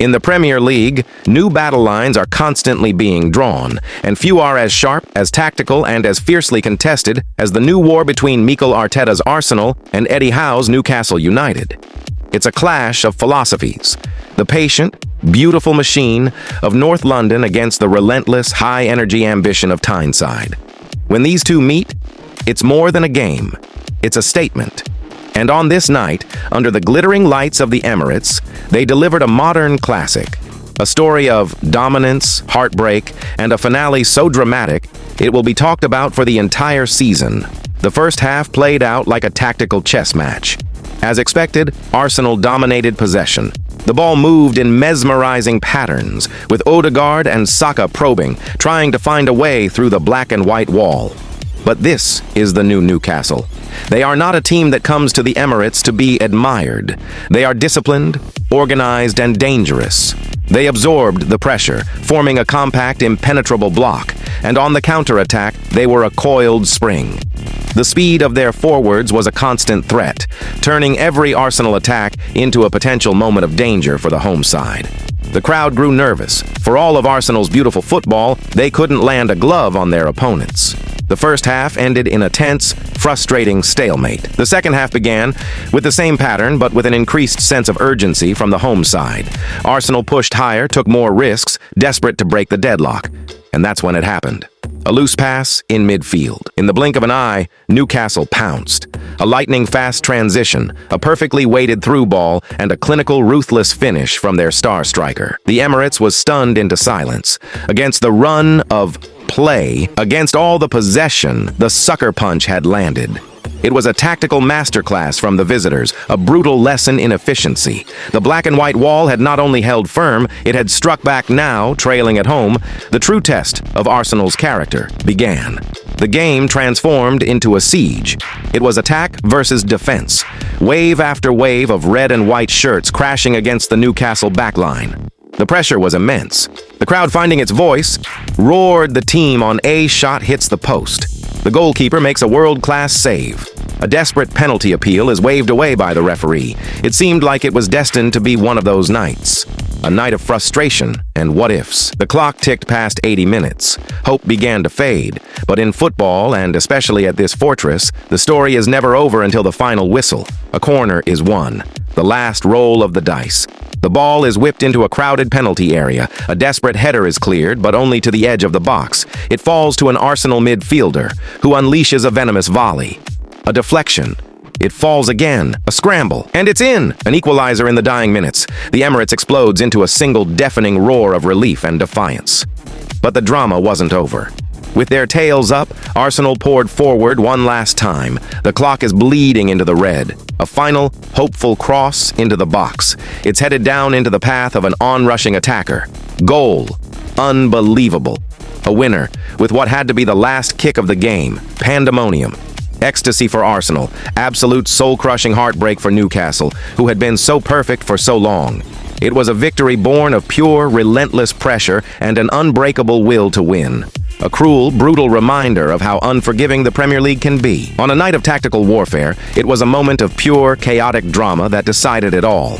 In the Premier League, new battle lines are constantly being drawn, and few are as sharp, as tactical, and as fiercely contested as the new war between Mikel Arteta's Arsenal and Eddie Howe's Newcastle United. It's a clash of philosophies. The patient, beautiful machine of North London against the relentless, high-energy ambition of Tyneside. When these two meet, it's more than a game. It's a statement. And on this night, under the glittering lights of the Emirates, they delivered a modern classic. A story of dominance, heartbreak, and a finale so dramatic, it will be talked about for the entire season. The first half played out like a tactical chess match. As expected, Arsenal dominated possession. The ball moved in mesmerizing patterns, with Odegaard and Saka probing, trying to find a way through the black and white wall. But this is the new Newcastle. They are not a team that comes to the Emirates to be admired. They are disciplined, organized, and dangerous. They absorbed the pressure, forming a compact, impenetrable block, and on the counterattack, they were a coiled spring. The speed of their forwards was a constant threat, turning every Arsenal attack into a potential moment of danger for the home side. The crowd grew nervous. For all of Arsenal's beautiful football, they couldn't land a glove on their opponents. The first half ended in a tense, frustrating stalemate. The second half began with the same pattern, but with an increased sense of urgency from the home side. Arsenal pushed higher, took more risks, desperate to break the deadlock. And that's when it happened. A loose pass in midfield. In the blink of an eye, Newcastle pounced. A lightning-fast transition, a perfectly weighted through ball, and a clinical, ruthless finish from their star striker. The Emirates was stunned into silence. Against the run of play, against all the possession, the sucker punch had landed. It was a tactical masterclass from the visitors, a brutal lesson in efficiency. The black and white wall had not only held firm, it had struck back now, trailing at home. The true test of Arsenal's character began. The game transformed into a siege. It was attack versus defense. Wave after wave of red and white shirts crashing against the Newcastle backline. The pressure was immense. The crowd, finding its voice, roared. The team on A shot hits the post. The goalkeeper makes a world-class save. A desperate penalty appeal is waved away by the referee. It seemed like it was destined to be one of those nights. A night of frustration and what-ifs. The clock ticked past 80 minutes. Hope began to fade. But in football, and especially at this fortress, the story is never over until the final whistle. A corner is won. The last roll of the dice. The ball is whipped into a crowded penalty area. A desperate header is cleared, but only to the edge of the box. It falls to an Arsenal midfielder, who unleashes a venomous volley. A deflection. It falls again. A scramble. And it's in! An equalizer in the dying minutes. The Emirates explodes into a single deafening roar of relief and defiance. But the drama wasn't over. With their tails up, Arsenal poured forward one last time. The clock is bleeding into the red. A final, hopeful cross into the box. It's headed down into the path of an onrushing attacker. Goal. Unbelievable. A winner, with what had to be the last kick of the game. Pandemonium. Ecstasy for Arsenal. Absolute soul-crushing heartbreak for Newcastle, who had been so perfect for so long. It was a victory born of pure, relentless pressure and an unbreakable will to win. A cruel, brutal reminder of how unforgiving the Premier League can be. On a night of tactical warfare, it was a moment of pure, chaotic drama that decided it all.